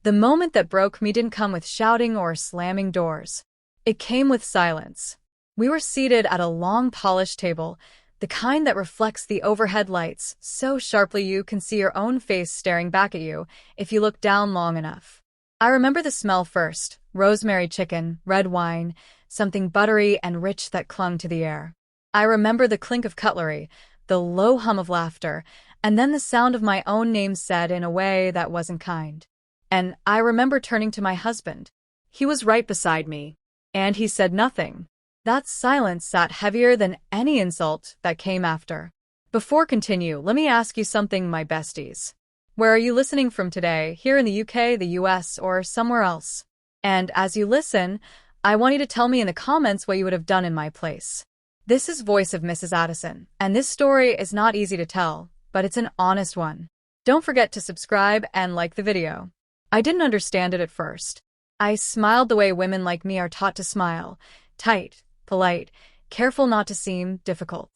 The moment that broke me didn't come with shouting or slamming doors. It came with silence. We were seated at a long polished table, the kind that reflects the overhead lights so sharply you can see your own face staring back at you if you look down long enough. I remember the smell first: rosemary chicken, red wine, something buttery and rich that clung to the air. I remember the clink of cutlery, the low hum of laughter, and then the sound of my own name said in a way that wasn't kind. And I remember turning to my husband. He was right beside me, and he said nothing. That silence sat heavier than any insult that came after. Before continue, let me ask you something, my besties. Where are you listening from today? Here in the UK, the US, or somewhere else? And as you listen, I want you to tell me in the comments what you would have done in my place. This is Voice of Mrs. Addison, and this story is not easy to tell, but it's an honest one. Don't forget to subscribe and like the video. I didn't understand it at first. I smiled the way women like me are taught to smile: tight, polite, careful not to seem difficult.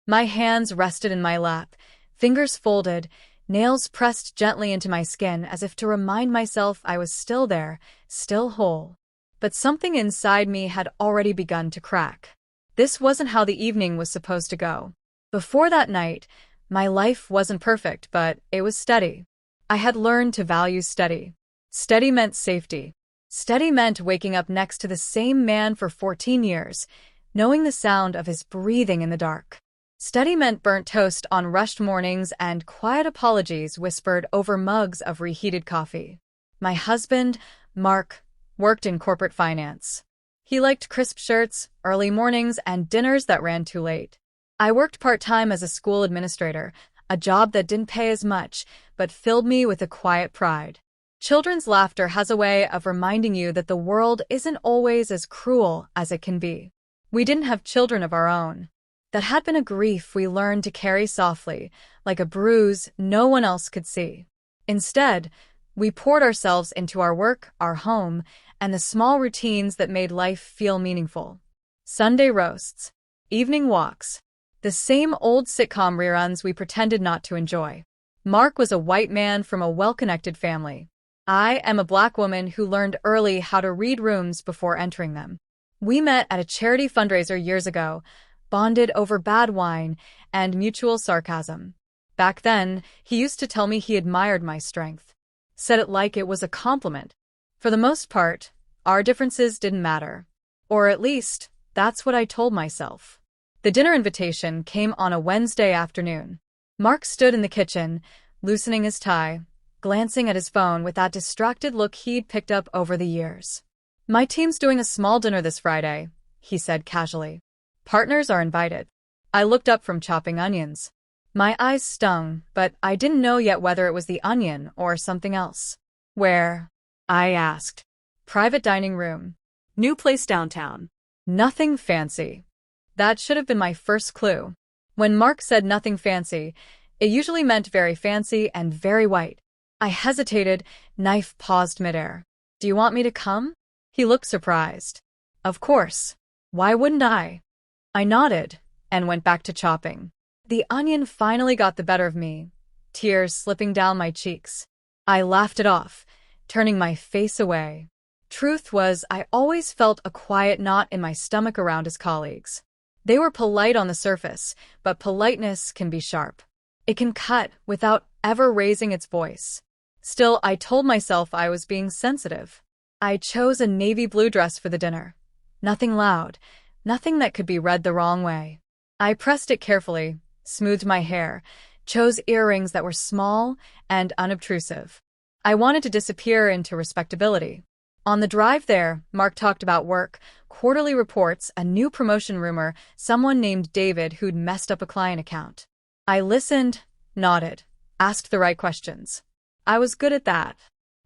My hands rested in my lap, fingers folded, nails pressed gently into my skin as if to remind myself I was still there, still whole. But something inside me had already begun to crack. This wasn't how the evening was supposed to go. Before that night, my life wasn't perfect, but it was steady. I had learned to value steady. Steady meant safety. Steady meant waking up next to the same man for 14 years, knowing the sound of his breathing in the dark. Steady meant burnt toast on rushed mornings and quiet apologies whispered over mugs of reheated coffee. My husband, Mark, worked in corporate finance. He liked crisp shirts, early mornings, and dinners that ran too late. I worked part-time as a school administrator, a job that didn't pay as much, but filled me with a quiet pride. Children's laughter has a way of reminding you that the world isn't always as cruel as it can be. We didn't have children of our own. That had been a grief we learned to carry softly, like a bruise no one else could see. Instead, we poured ourselves into our work, our home, and the small routines that made life feel meaningful. Sunday roasts, evening walks, the same old sitcom reruns we pretended not to enjoy. Mark was a white man from a well-connected family. I am a black woman who learned early how to read rooms before entering them. We met at a charity fundraiser years ago, bonded over bad wine and mutual sarcasm. Back then, he used to tell me he admired my strength. Said it like it was a compliment. For the most part, our differences didn't matter. Or at least, that's what I told myself. The dinner invitation came on a Wednesday afternoon. Mark stood in the kitchen, loosening his tie, glancing at his phone with that distracted look he'd picked up over the years. "My team's doing a small dinner this Friday," he said casually. "Partners are invited." I looked up from chopping onions. My eyes stung, but I didn't know yet whether it was the onion or something else. "Where?" I asked. "Private dining room. New place downtown. Nothing fancy." That should have been my first clue. When Mark said nothing fancy, it usually meant very fancy and very white. I hesitated, knife paused midair. "Do you want me to come?" He looked surprised. "Of course. Why wouldn't I?" I nodded and went back to chopping. The onion finally got the better of me, tears slipping down my cheeks. I laughed it off, turning my face away. Truth was, I always felt a quiet knot in my stomach around his colleagues. They were polite on the surface, but politeness can be sharp. It can cut without ever raising its voice. Still, I told myself I was being sensitive. I chose a navy blue dress for the dinner. Nothing loud, nothing that could be read the wrong way. I pressed it carefully, smoothed my hair, chose earrings that were small and unobtrusive. I wanted to disappear into respectability. On the drive there, Mark talked about work, quarterly reports, a new promotion rumor, someone named David who'd messed up a client account. I listened, nodded, asked the right questions. I was good at that.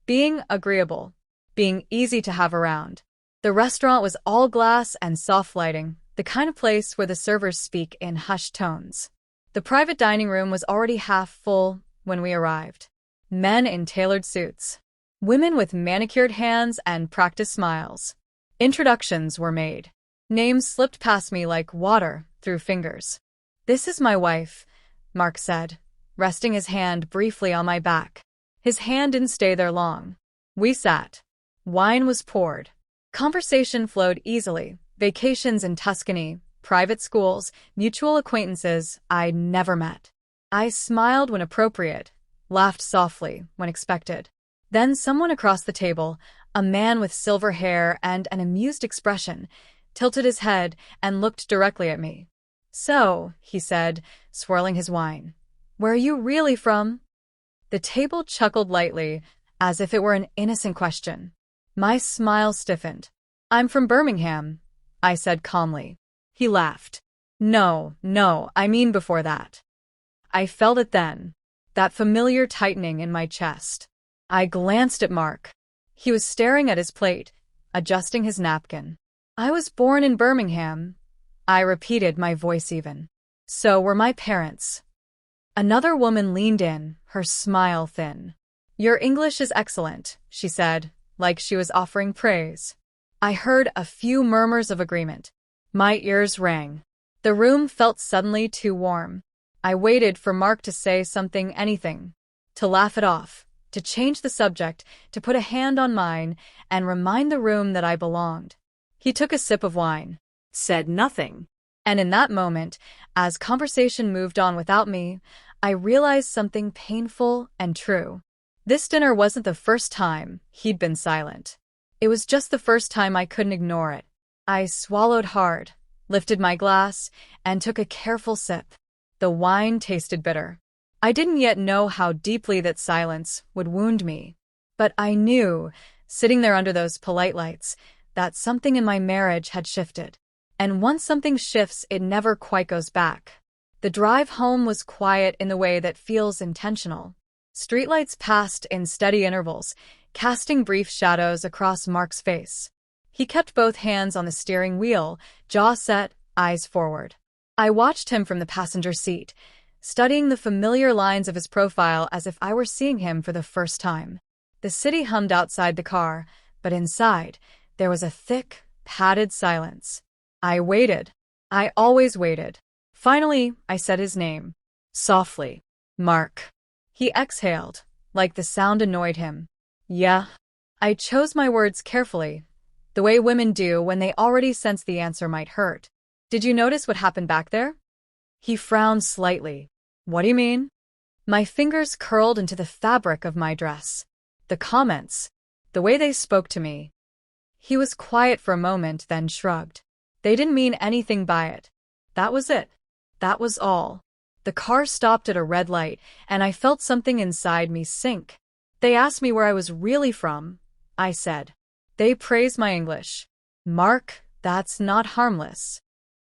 Being agreeable. Being easy to have around. The restaurant was all glass and soft lighting, the kind of place where the servers speak in hushed tones. The private dining room was already half full when we arrived. Men in tailored suits. Women with manicured hands and practiced smiles. Introductions were made. Names slipped past me like water through fingers. "This is my wife," Mark said, resting his hand briefly on my back. His hand didn't stay there long. We sat. Wine was poured. Conversation flowed easily. Vacations in Tuscany, private schools, mutual acquaintances I'd never met. I smiled when appropriate, laughed softly when expected. Then someone across the table, a man with silver hair and an amused expression, tilted his head and looked directly at me. "So," he said, swirling his wine, "where are you really from?" The table chuckled lightly, as if it were an innocent question. My smile stiffened. "I'm from Birmingham," I said calmly. He laughed. No, I mean before that." I felt it then, that familiar tightening in my chest. I glanced at Mark. He was staring at his plate, adjusting his napkin. "I was born in Birmingham," I repeated, my voice even. "So were my parents." Another woman leaned in, her smile thin. "Your English is excellent," she said, like she was offering praise. I heard a few murmurs of agreement. My ears rang. The room felt suddenly too warm. I waited for Mark to say something, anything. To laugh it off, to change the subject, to put a hand on mine and remind the room that I belonged. He took a sip of wine, said nothing. And in that moment, as conversation moved on without me, I realized something painful and true. This dinner wasn't the first time he'd been silent. It was just the first time I couldn't ignore it. I swallowed hard, lifted my glass, and took a careful sip. The wine tasted bitter. I didn't yet know how deeply that silence would wound me. But I knew, sitting there under those polite lights, that something in my marriage had shifted. And once something shifts, it never quite goes back. The drive home was quiet in the way that feels intentional. Streetlights passed in steady intervals, casting brief shadows across Mark's face. He kept both hands on the steering wheel, jaw set, eyes forward. I watched him from the passenger seat, studying the familiar lines of his profile as if I were seeing him for the first time. The city hummed outside the car, but inside, there was a thick, padded silence. I waited. I always waited. Finally, I said his name. Softly. "Mark." He exhaled, like the sound annoyed him. "Yeah." I chose my words carefully, the way women do when they already sense the answer might hurt. "Did you notice what happened back there?" He frowned slightly. "What do you mean?" My fingers curled into the fabric of my dress. The comments, the way they spoke to me. He was quiet for a moment, then shrugged. They didn't mean anything by it. That was it. That was all. The car stopped at a red light, and I felt something inside me sink. "They asked me where I was really from," I said. "They praised my English." "Mark, that's not harmless."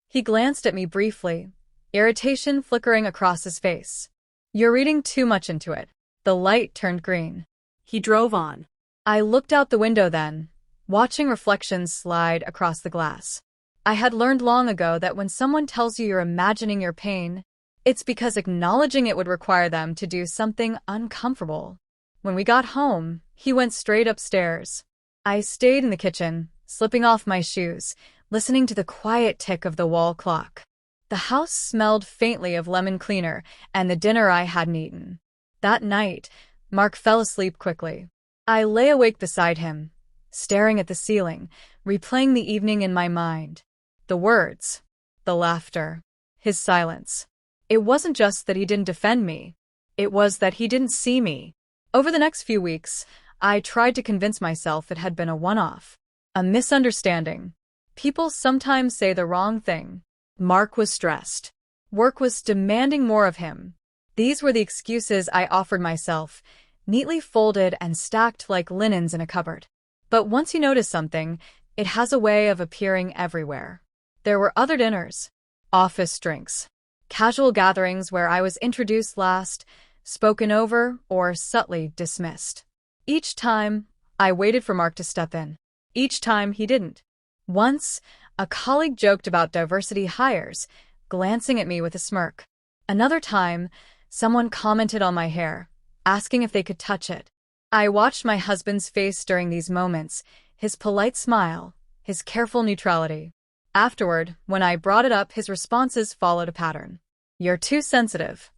He glanced at me briefly, irritation flickering across his face. "You're reading too much into it." The light turned green. He drove on. I looked out the window then, watching reflections slide across the glass. I had learned long ago that when someone tells you you're imagining your pain, it's because acknowledging it would require them to do something uncomfortable. When we got home, he went straight upstairs. I stayed in the kitchen, slipping off my shoes, listening to the quiet tick of the wall clock. The house smelled faintly of lemon cleaner and the dinner I hadn't eaten. That night, Mark fell asleep quickly. I lay awake beside him, staring at the ceiling, replaying the evening in my mind. The words, the laughter, his silence. It wasn't just that he didn't defend me. It was that he didn't see me. Over the next few weeks, I tried to convince myself it had been a one-off, a misunderstanding. People sometimes say the wrong thing. Mark was stressed. Work was demanding more of him. These were the excuses I offered myself, neatly folded and stacked like linens in a cupboard. But once you notice something, it has a way of appearing everywhere. There were other dinners, office drinks, casual gatherings where I was introduced last, spoken over, or subtly dismissed. Each time, I waited for Mark to step in. Each time, he didn't. Once, a colleague joked about diversity hires, glancing at me with a smirk. Another time, someone commented on my hair, asking if they could touch it. I watched my husband's face during these moments, his polite smile, his careful neutrality. Afterward, when I brought it up, his responses followed a pattern. "You're too sensitive."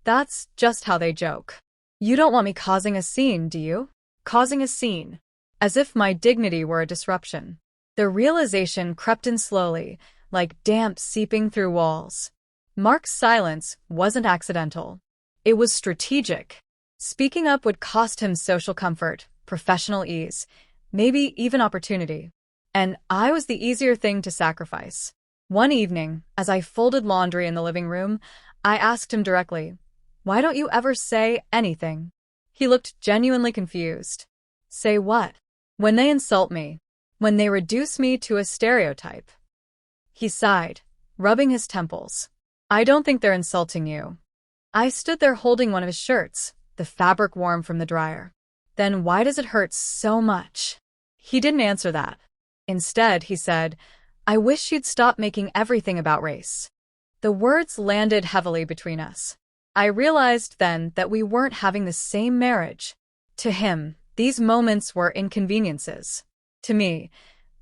That's just how they joke. "You don't want me causing a scene, do you?" causing a scene, as if my dignity were a disruption. The realization crept in slowly, like damp seeping through walls. Mark's silence wasn't accidental. It was strategic. Speaking up would cost him social comfort, professional ease, maybe even opportunity. And I was the easier thing to sacrifice. One evening, as I folded laundry in the living room, I asked him directly, "Why don't you ever say anything?" He looked genuinely confused. Say what? When they insult me. When they reduce me to a stereotype. He sighed, rubbing his temples. I don't think they're insulting you. I stood there holding one of his shirts, the fabric warm from the dryer. Then why does it hurt so much? He didn't answer that. Instead, he said, I wish you'd stop making everything about race. The words landed heavily between us. I realized then that we weren't having the same marriage. To him, these moments were inconveniences. To me,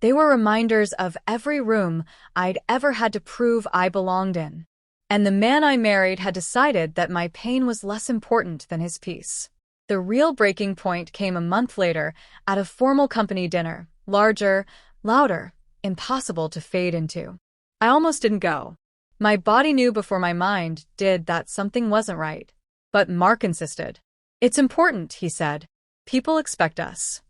they were reminders of every room I'd ever had to prove I belonged in. And the man I married had decided that my pain was less important than his peace. The real breaking point came a month later at a formal company dinner, larger, louder, impossible to fade into. I almost didn't go. My body knew before my mind did that something wasn't right. But Mark insisted. It's important, he said. People expect us.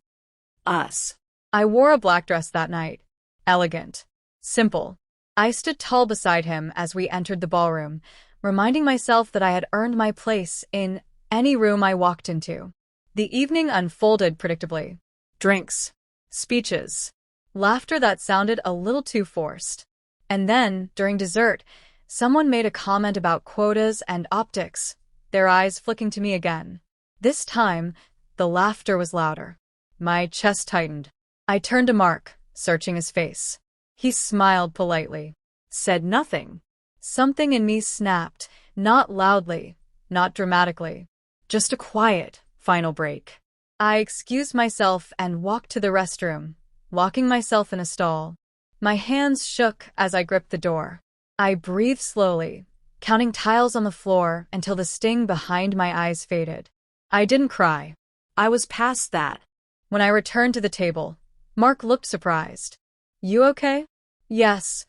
Us. I wore a black dress that night. Elegant. Simple. I stood tall beside him as we entered the ballroom, reminding myself that I had earned my place in any room I walked into. The evening unfolded predictably. Drinks. Speeches. Laughter that sounded a little too forced. And then, during dessert, someone made a comment about quotas and optics, their eyes flicking to me again. This time, the laughter was louder. My chest tightened. I turned to Mark, searching his face. He smiled politely, said nothing. Something in me snapped, not loudly, not dramatically. Just a quiet, final break. I excused myself and walked to the restroom, locking myself in a stall. My hands shook as I gripped the door. I breathed slowly, counting tiles on the floor until the sting behind my eyes faded. I didn't cry. I was past that. When I returned to the table, Mark looked surprised. You okay? Yes,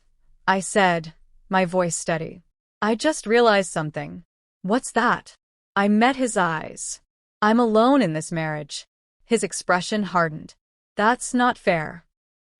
I said, my voice steady. I just realized something. What's that? I met his eyes. I'm alone in this marriage. His expression hardened. That's not fair.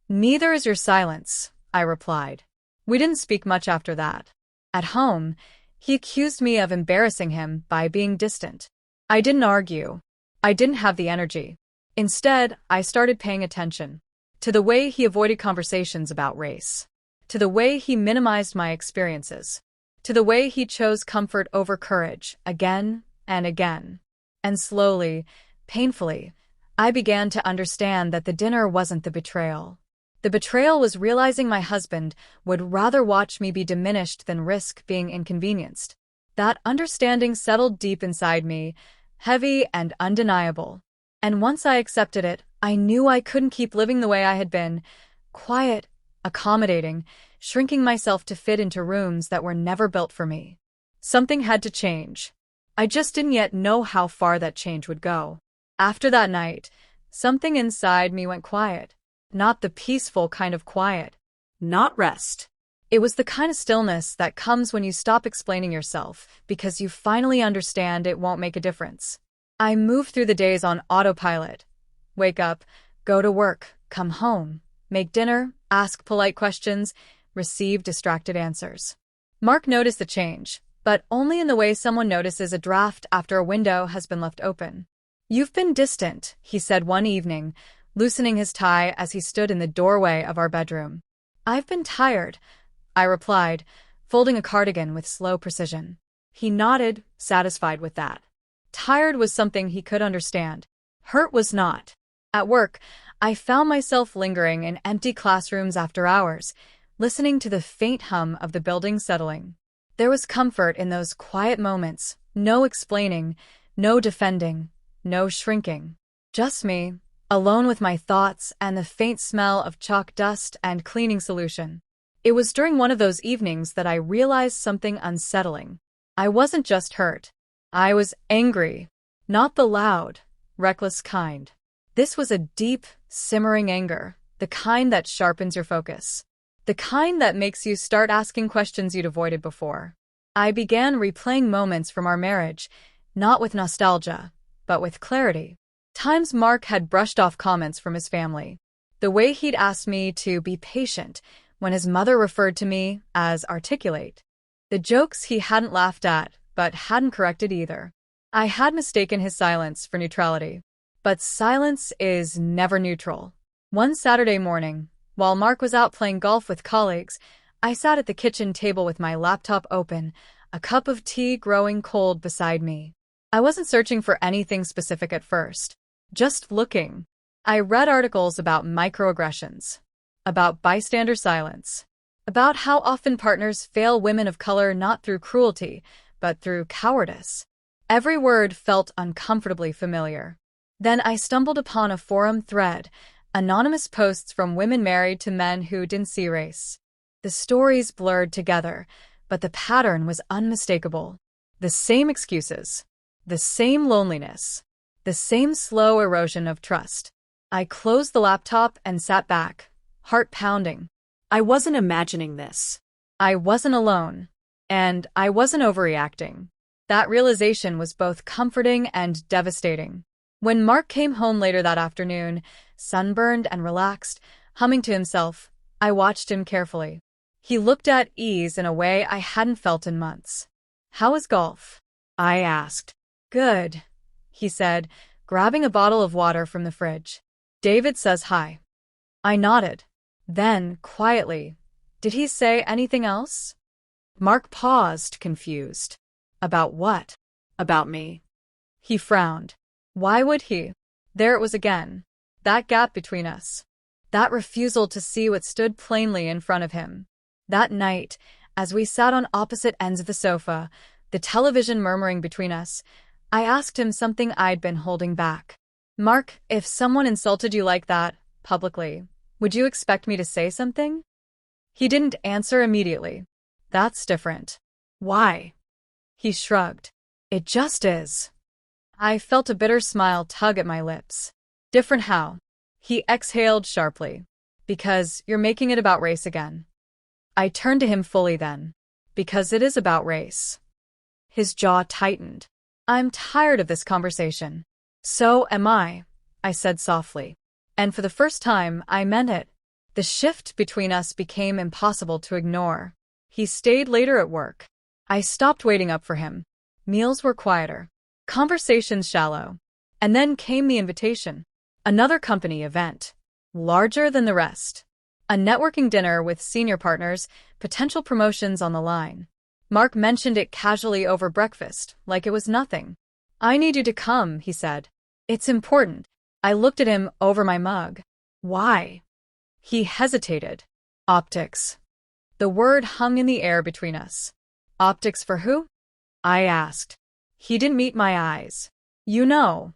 Neither is your silence, I replied. We didn't speak much after that. At home, he accused me of embarrassing him by being distant. I didn't argue. I didn't have the energy. Instead, I started paying attention to the way he avoided conversations about race, to the way he minimized my experiences, to the way he chose comfort over courage again and again. And slowly, painfully, I began to understand that the dinner wasn't the betrayal. The betrayal was realizing my husband would rather watch me be diminished than risk being inconvenienced. That understanding settled deep inside me, heavy and undeniable. And once I accepted it, I knew I couldn't keep living the way I had been, quiet, accommodating, shrinking myself to fit into rooms that were never built for me. Something had to change. I just didn't yet know how far that change would go. After that night, something inside me went quiet. Not the peaceful kind of quiet. Not rest. It was the kind of stillness that comes when you stop explaining yourself because you finally understand it won't make a difference. I moved through the days on autopilot. Wake up, go to work, come home, make dinner, ask polite questions, receive distracted answers. Mark noticed the change, but only in the way someone notices a draft after a window has been left open. You've been distant, he said one evening, loosening his tie as he stood in the doorway of our bedroom. I've been tired, I replied, folding a cardigan with slow precision. He nodded, satisfied with that. Tired was something he could understand. Hurt was not. At work, I found myself lingering in empty classrooms after hours, listening to the faint hum of the building settling. There was comfort in those quiet moments, no explaining, no defending, no shrinking. Just me, alone with my thoughts and the faint smell of chalk dust and cleaning solution. It was during one of those evenings that I realized something unsettling. I wasn't just hurt. I was angry. Not the loud, reckless kind. This was a deep, simmering anger, the kind that sharpens your focus. The kind that makes you start asking questions you'd avoided before. I began replaying moments from our marriage, not with nostalgia, but with clarity. Times Mark had brushed off comments from his family. The way he'd asked me to be patient when his mother referred to me as articulate. The jokes he hadn't laughed at, but hadn't corrected either. I had mistaken his silence for neutrality. But silence is never neutral. One Saturday morning, while Mark was out playing golf with colleagues, I sat at the kitchen table with my laptop open, a cup of tea growing cold beside me. I wasn't searching for anything specific at first, just looking. I read articles about microaggressions, about bystander silence, about how often partners fail women of color not through cruelty, but through cowardice. Every word felt uncomfortably familiar. Then I stumbled upon a forum thread, anonymous posts from women married to men who didn't see race. The stories blurred together, but the pattern was unmistakable. The same excuses, the same loneliness, the same slow erosion of trust. I closed the laptop and sat back, heart pounding. I wasn't imagining this. I wasn't alone. And I wasn't overreacting. That realization was both comforting and devastating. When Mark came home later that afternoon, sunburned and relaxed, humming to himself, I watched him carefully. He looked at ease in a way I hadn't felt in months. "How was golf?" I asked. "Good," he said, grabbing a bottle of water from the fridge. "David says hi." I nodded. Then, quietly, "Did he say anything else?" Mark paused, confused. "About what?" "About me." He frowned. Why would he? There it was again. That gap between us. That refusal to see what stood plainly in front of him. That night, as we sat on opposite ends of the sofa, the television murmuring between us, I asked him something I'd been holding back. "Mark, if someone insulted you like that, publicly, would you expect me to say something?" He didn't answer immediately. "That's different." "Why?" He shrugged. "It just is." I felt a bitter smile tug at my lips. "Different how?" He exhaled sharply. "Because you're making it about race again." I turned to him fully then. "Because it is about race." His jaw tightened. "I'm tired of this conversation." "So am I," I said softly. And for the first time, I meant it. The shift between us became impossible to ignore. He stayed later at work. I stopped waiting up for him. Meals were quieter. Conversations shallow. And then came the invitation. Another company event. Larger than the rest. A networking dinner with senior partners, potential promotions on the line. Mark mentioned it casually over breakfast, like it was nothing. "I need you to come," he said. "It's important." I looked at him over my mug. "Why?" He hesitated. "Optics." The word hung in the air between us. "Optics for who?" I asked. He didn't meet my eyes. "You know."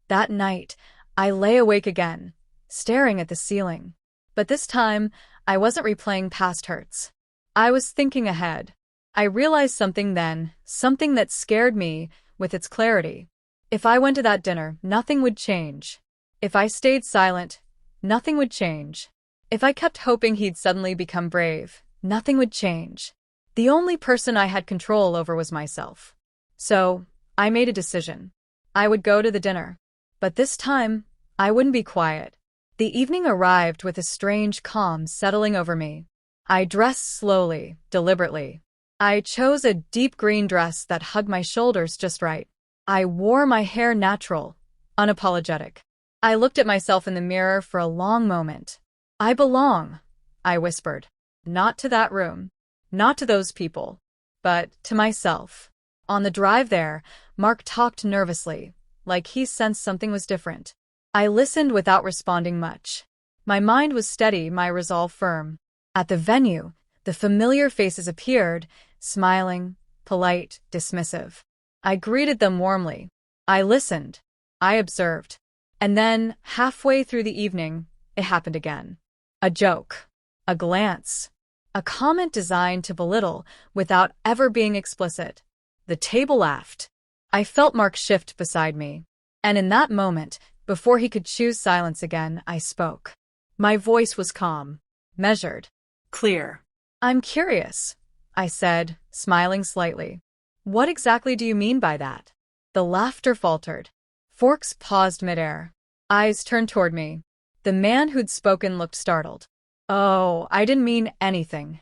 That night, I lay awake again, staring at the ceiling. But this time, I wasn't replaying past hurts. I was thinking ahead. I realized something then, something that scared me with its clarity. If I went to that dinner, nothing would change. If I stayed silent, nothing would change. If I kept hoping he'd suddenly become brave, nothing would change. The only person I had control over was myself. So, I made a decision. I would go to the dinner. But this time, I wouldn't be quiet. The evening arrived with a strange calm settling over me. I dressed slowly, deliberately. I chose a deep green dress that hugged my shoulders just right. I wore my hair natural, unapologetic. I looked at myself in the mirror for a long moment. "I belong," I whispered. Not to that room. Not to those people. But to myself. On the drive there, Mark talked nervously, like he sensed something was different. I listened without responding much. My mind was steady, my resolve firm. At the venue, the familiar faces appeared, smiling, polite, dismissive. I greeted them warmly. I listened. I observed. And then, halfway through the evening, it happened again. A joke. A glance. A comment designed to belittle without ever being explicit. The table laughed. I felt Mark shift beside me. And in that moment, Before he could choose silence again, I spoke. My voice was calm, measured, clear. I'm curious, I said, smiling slightly. What exactly do you mean by that? The laughter faltered. Forks paused midair. Eyes turned toward me. The man who'd spoken looked startled. Oh, I didn't mean anything.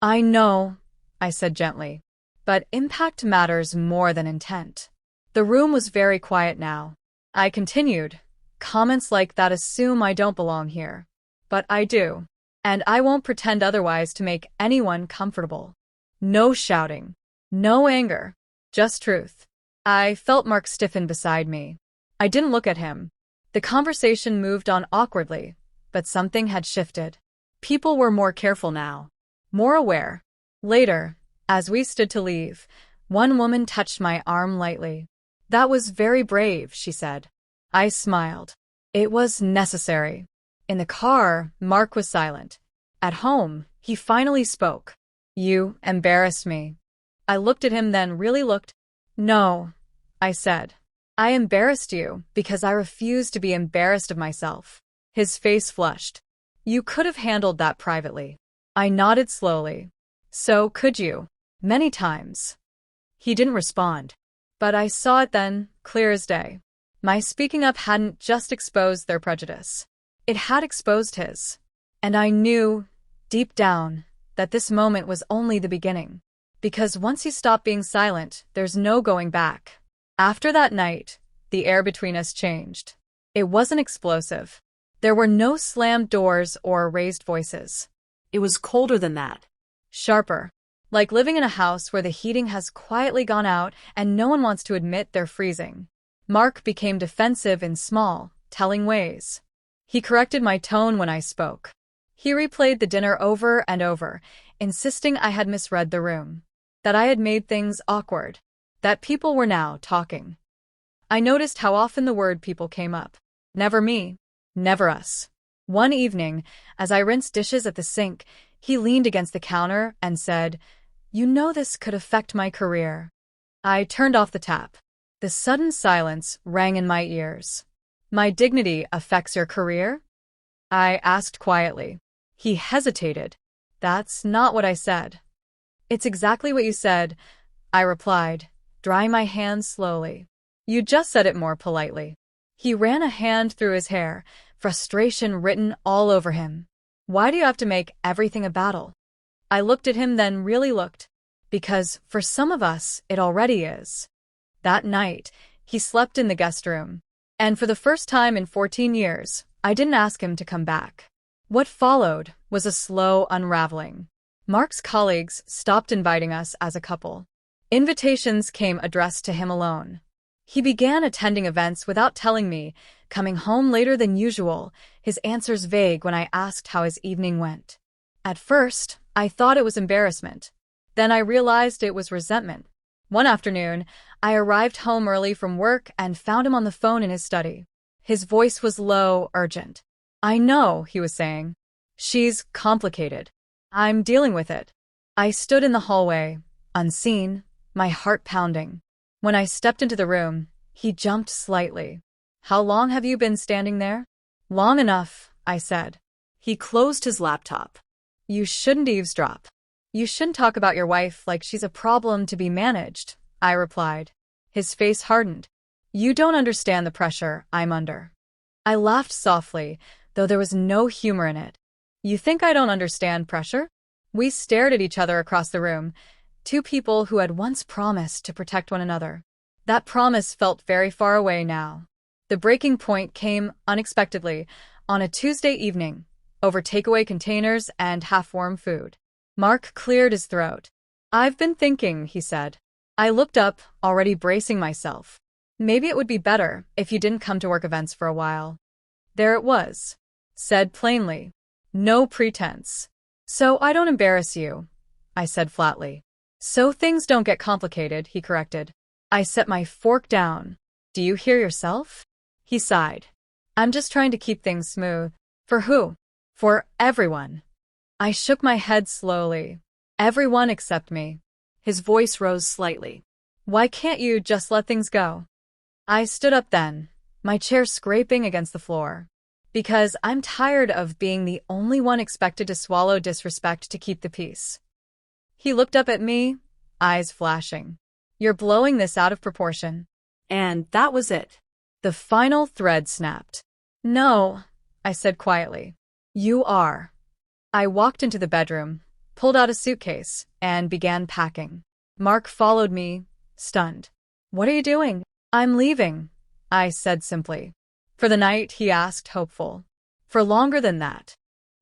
I know, I said gently. But impact matters more than intent. The room was very quiet now. I continued. Comments like that assume I don't belong here. But I do. And I won't pretend otherwise to make anyone comfortable. No shouting. No anger. Just truth. I felt Mark stiffen beside me. I didn't look at him. The conversation moved on awkwardly, but something had shifted. People were more careful now. More aware. Later, as we stood to leave, one woman touched my arm lightly. That was very brave, she said. I smiled. It was necessary. In the car, Mark was silent. At home, he finally spoke. You embarrassed me. I looked at him, then really looked. No, I said. I embarrassed you because I refused to be embarrassed of myself. His face flushed. You could have handled that privately. I nodded slowly. So could you? Many times. He didn't respond. But I saw it then, clear as day. My speaking up hadn't just exposed their prejudice. It had exposed his. And I knew, deep down, that this moment was only the beginning. Because once you stop being silent, there's no going back. After that night, the air between us changed. It wasn't explosive. There were no slammed doors or raised voices. It was colder than that. Sharper. Like living in a house where the heating has quietly gone out and no one wants to admit they're freezing. Mark became defensive in small, telling ways. He corrected my tone when I spoke. He replayed the dinner over and over, insisting I had misread the room. That I had made things awkward. That people were now talking. I noticed how often the word people came up. Never me. Never us. One evening, as I rinsed dishes at the sink, he leaned against the counter and said, "You know this could affect my career." I turned off the tap. The sudden silence rang in my ears. My dignity affects your career? I asked quietly. He hesitated. That's not what I said. It's exactly what you said, I replied, drying my hands slowly. You just said it more politely. He ran a hand through his hair, frustration written all over him. Why do you have to make everything a battle? I looked at him, then really looked. Because, for some of us, it already is. That night, he slept in the guest room. And for the first time in 14 years, I didn't ask him to come back. What followed was a slow unraveling. Mark's colleagues stopped inviting us as a couple. Invitations came addressed to him alone. He began attending events without telling me, coming home later than usual, his answers vague when I asked how his evening went. At first, I thought it was embarrassment. Then I realized it was resentment. One afternoon, I arrived home early from work and found him on the phone in his study. His voice was low, urgent. I know, he was saying. She's complicated. I'm dealing with it. I stood in the hallway, unseen, my heart pounding. When I stepped into the room, he jumped slightly. How long have you been standing there? Long enough, I said. He closed his laptop. You shouldn't eavesdrop. You shouldn't talk about your wife like she's a problem to be managed, I replied. His face hardened. You don't understand the pressure I'm under. I laughed softly, though there was no humor in it. You think I don't understand pressure? We stared at each other across the room, two people who had once promised to protect one another. That promise felt very far away now. The breaking point came unexpectedly on a Tuesday evening, over takeaway containers and half-warm food. Mark cleared his throat. I've been thinking, he said. I looked up, already bracing myself. Maybe it would be better if you didn't come to work events for a while. There it was. Said plainly. No pretense. So I don't embarrass you, I said flatly. So things don't get complicated, he corrected. I set my fork down. Do you hear yourself? He sighed. I'm just trying to keep things smooth. For who? For everyone. I shook my head slowly. Everyone except me. His voice rose slightly. Why can't you just let things go? I stood up then, my chair scraping against the floor. Because I'm tired of being the only one expected to swallow disrespect to keep the peace. He looked up at me, eyes flashing. You're blowing this out of proportion. And that was it. The final thread snapped. No, I said quietly. You are. I walked into the bedroom, pulled out a suitcase, and began packing. Mark followed me, stunned. What are you doing? I'm leaving, I said simply. For the night, he asked, hopeful. For longer than that.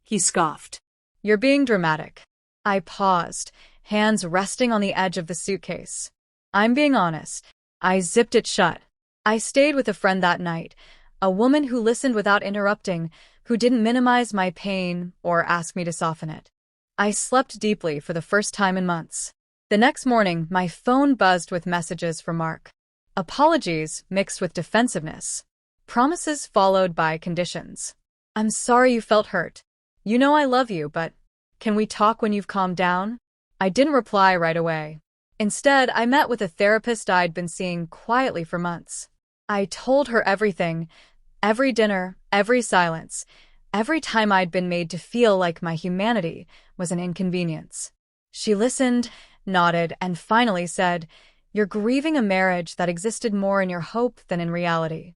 He scoffed. You're being dramatic. I paused, hands resting on the edge of the suitcase. I'm being honest. I zipped it shut. I stayed with a friend that night, a woman who listened without interrupting, who didn't minimize my pain or ask me to soften it. I slept deeply for the first time in months. The next morning, my phone buzzed with messages from Mark. Apologies mixed with defensiveness. Promises followed by conditions. I'm sorry you felt hurt. You know I love you, but can we talk when you've calmed down? I didn't reply right away. Instead, I met with a therapist I'd been seeing quietly for months. I told her everything, every dinner, every silence, every time I'd been made to feel like my humanity was an inconvenience. She listened, nodded, and finally said, "You're grieving a marriage that existed more in your hope than in reality."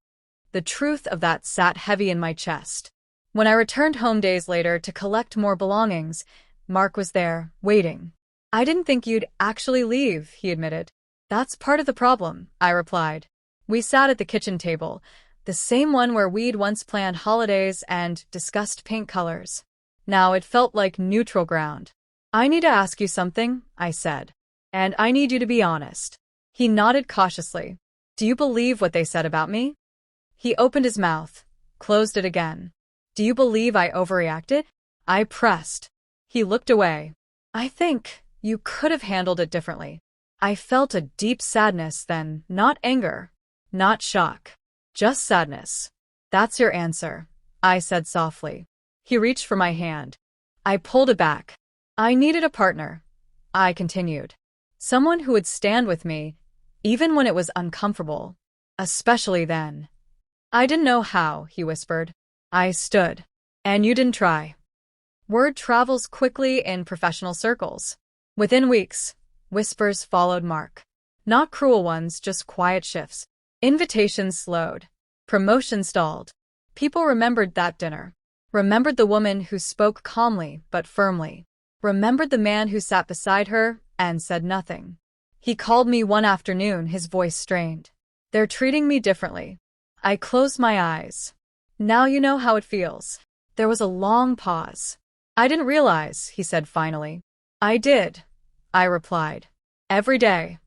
The truth of that sat heavy in my chest. When I returned home days later to collect more belongings, Mark was there, waiting. I didn't think you'd actually leave, he admitted. That's part of the problem, I replied. We sat at the kitchen table, the same one where we'd once planned holidays and discussed paint colors. Now it felt like neutral ground. I need to ask you something, I said. And I need you to be honest. He nodded cautiously. Do you believe what they said about me? He opened his mouth, closed it again. Do you believe I overreacted? I pressed. He looked away. I think you could have handled it differently. I felt a deep sadness then, not anger, not shock, just sadness. That's your answer, I said softly. He reached for my hand. I pulled it back. I needed a partner, I continued. Someone who would stand with me, even when it was uncomfortable, especially then. I didn't know how, he whispered. I stood. And you didn't try. Word travels quickly in professional circles. Within weeks, whispers followed Mark. Not cruel ones, just quiet shifts. Invitations slowed. Promotion stalled. People remembered that dinner. Remembered the woman who spoke calmly but firmly. Remembered the man who sat beside her and said nothing. He called me one afternoon, his voice strained. They're treating me differently. I closed my eyes. Now you know how it feels. There was a long pause. I didn't realize, he said finally. I did, I replied. Every day.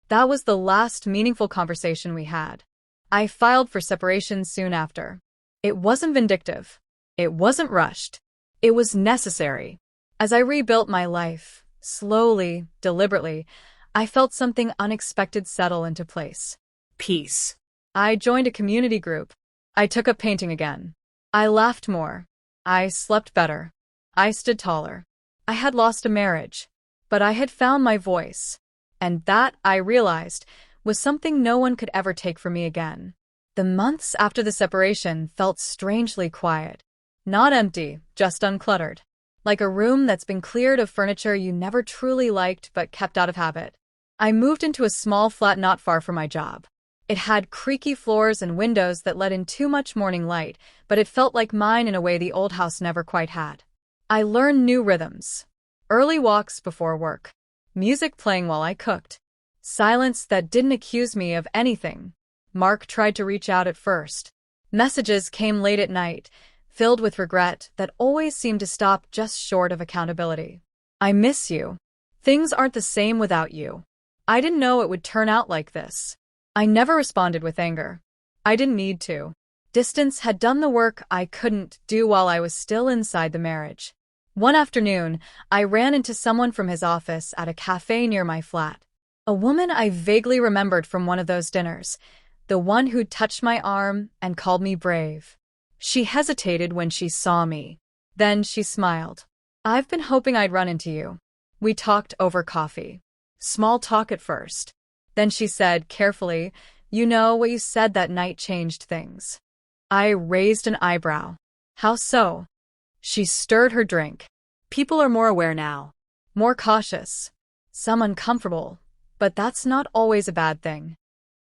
That was the last meaningful conversation we had. I filed for separation soon after. It wasn't vindictive. It wasn't rushed. It was necessary. As I rebuilt my life, slowly, deliberately, I felt something unexpected settle into place. Peace. I joined a community group. I took up painting again. I laughed more. I slept better. I stood taller. I had lost a marriage, but I had found my voice. And that, I realized, was something no one could ever take from me again. The months after the separation felt strangely quiet. Not empty, just uncluttered. Like a room that's been cleared of furniture you never truly liked but kept out of habit. I moved into a small flat not far from my job. It had creaky floors and windows that let in too much morning light, but it felt like mine in a way the old house never quite had. I learned new rhythms. Early walks before work. Music playing while I cooked. Silence that didn't accuse me of anything. Mark tried to reach out at first. Messages came late at night, filled with regret that always seemed to stop just short of accountability. I miss you. Things aren't the same without you. I didn't know it would turn out like this. I never responded with anger. I didn't need to. Distance had done the work I couldn't do while I was still inside the marriage. One afternoon, I ran into someone from his office at a cafe near my flat. A woman I vaguely remembered from one of those dinners, the one who'd touched my arm and called me brave. She hesitated when she saw me. Then she smiled. I've been hoping I'd run into you. We talked over coffee. Small talk at first. Then she said, carefully, You know, what you said that night changed things. I raised an eyebrow. How so? She stirred her drink. People are more aware now. More cautious. Some uncomfortable. But that's not always a bad thing.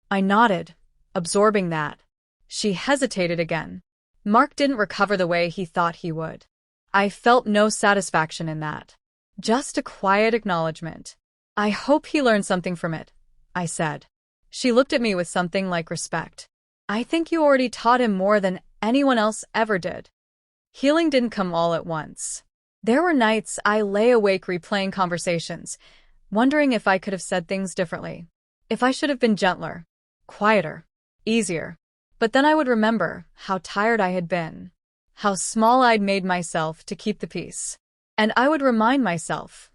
I nodded, absorbing that. She hesitated again. Mark didn't recover the way he thought he would. I felt no satisfaction in that. Just a quiet acknowledgement. I hope he learned something from it, I said. She looked at me with something like respect. I think you already taught him more than anyone else ever did. Healing didn't come all at once. There were nights I lay awake replaying conversations, wondering if I could have said things differently. If I should have been gentler, quieter, easier. But then I would remember how tired I had been, how small I'd made myself to keep the peace. And I would remind myself,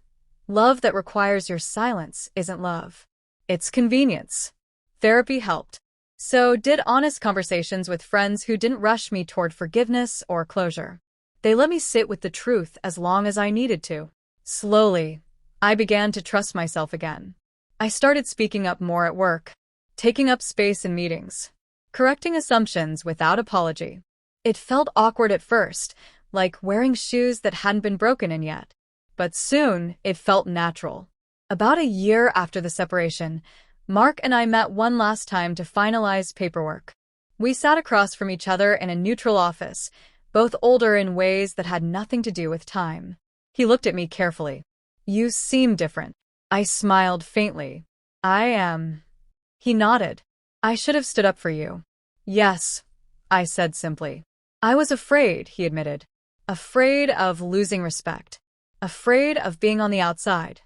love that requires your silence isn't love. It's convenience. Therapy helped. So did honest conversations with friends who didn't rush me toward forgiveness or closure. They let me sit with the truth as long as I needed to. Slowly, I began to trust myself again. I started speaking up more at work, taking up space in meetings, correcting assumptions without apology. It felt awkward at first, like wearing shoes that hadn't been broken in yet. But soon, it felt natural. About a year after the separation, Mark and I met one last time to finalize paperwork. We sat across from each other in a neutral office, both older in ways that had nothing to do with time. He looked at me carefully. You seem different. I smiled faintly. I am. He nodded. I should have stood up for you. Yes, I said simply. I was afraid, he admitted. Afraid of losing respect. Afraid of being on the outside.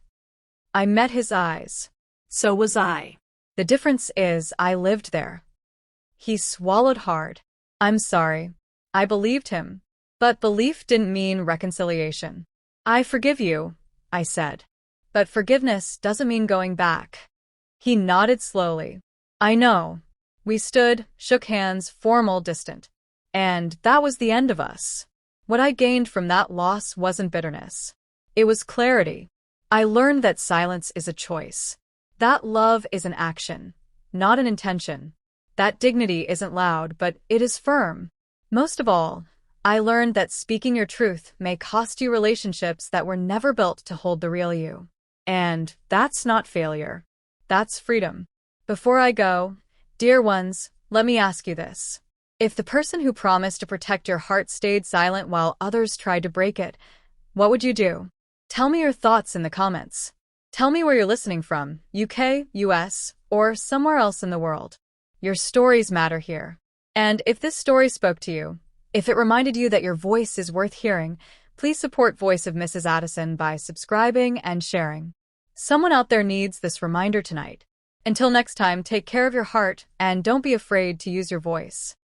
I met his eyes. So was I. The difference is I lived there. He swallowed hard. I'm sorry. I believed him. But belief didn't mean reconciliation. I forgive you, I said. But forgiveness doesn't mean going back. He nodded slowly. I know. We stood, shook hands, formal, distant. And that was the end of us. What I gained from that loss wasn't bitterness. It was clarity. I learned that silence is a choice. That love is an action, not an intention. That dignity isn't loud, but it is firm. Most of all, I learned that speaking your truth may cost you relationships that were never built to hold the real you. And that's not failure. That's freedom. Before I go, dear ones, let me ask you this. If the person who promised to protect your heart stayed silent while others tried to break it, what would you do? Tell me your thoughts in the comments. Tell me where you're listening from, UK, US, or somewhere else in the world. Your stories matter here. And if this story spoke to you, if it reminded you that your voice is worth hearing, please support Voice of Mrs. Addison by subscribing and sharing. Someone out there needs this reminder tonight. Until next time, take care of your heart and don't be afraid to use your voice.